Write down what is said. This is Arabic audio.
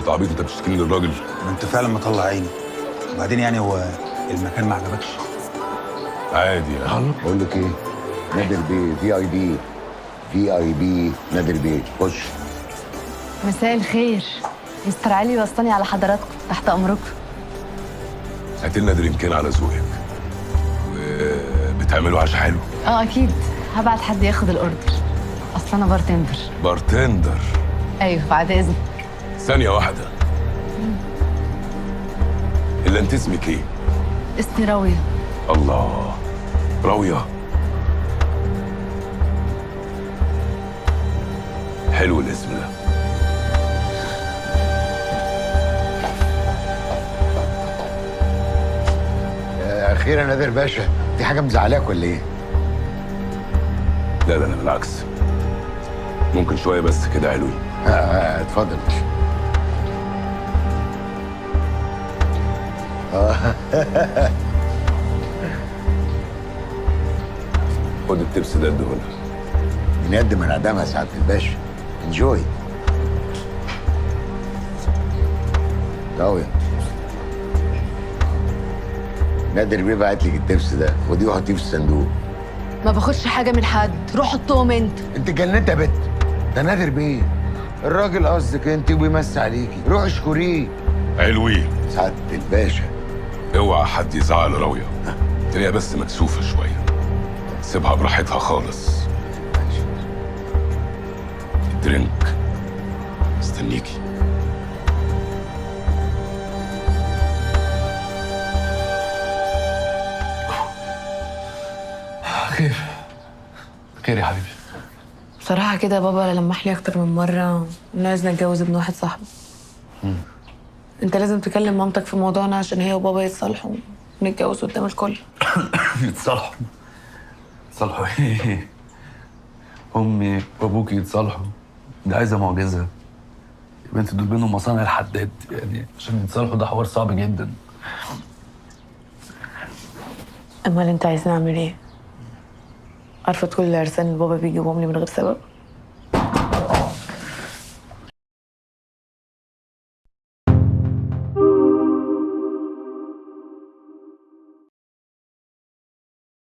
انت عبيط، انت بتشتكي للراجل. ما انت فعلا مطلع عيني. وبعدين يعني هو المكان ما عجبكش؟ عادي يعني. بقول لك ايه، نادر بيه في اي بي نادر بيه، خش. مساء الخير. مستر علي وصاني على حضراتكم، تحت امركم. هات لنا درينكين على ذوقك. وبتعملوا عشاء حلو؟ اكيد، هبعت حد ياخد الاوردر. اصل انا بارتندر. بارتندر؟ ايوه بعد اذنك. ثانية واحدة. إلا أنت اسمك إيه؟ اسمي راوية. الله، راوية. حلو الاسم ده. اخيرا يا نادر باشا، في حاجه مزعلاك ولا ايه؟ لا لا لا، بالعكس. ممكن شوية بس كده حلوين. اتفضل. خد التبس ده اديهولها. من قد ما نعدمها سعاده الباشا. انجوي. راوية، نادر بيه بعت لك التبس ده، ودي وحطيه في الصندوق. ما باخدش حاجه من حد، روح حطهم انت. انت جننت يا بت. ده نادر بيه الراجل قصدك انت، وبيمسي عليكي، روح اشكريه. حلوين. سعاده الباشا. اوعى حد يزعل راوية. تلاقيها بس مكسوفة شوية. سيبها براحتها خالص. الدرينك مستنيكي. خير يا حبيبي. بصراحه كده بابا لمح لي اكتر من مره انه عايزني اتجوز ابن واحد صاحبي. انت لازم تكلم مامتك في موضوعنا عشان هي وبابا يتصالحوا ونتجوز قدام الكل. يتصالحوا ايه؟ امي وابوكي يتصالحوا؟ دي عايزه معجزه يا بنت. دول بينهم مصانع الحداد، يعني عشان يتصالحوا ده حوار صعب جدا. امال انت عايزني اعمل ايه؟ عارفه كل العرسان اللي بابا بيجيبهم لي من غير سبب؟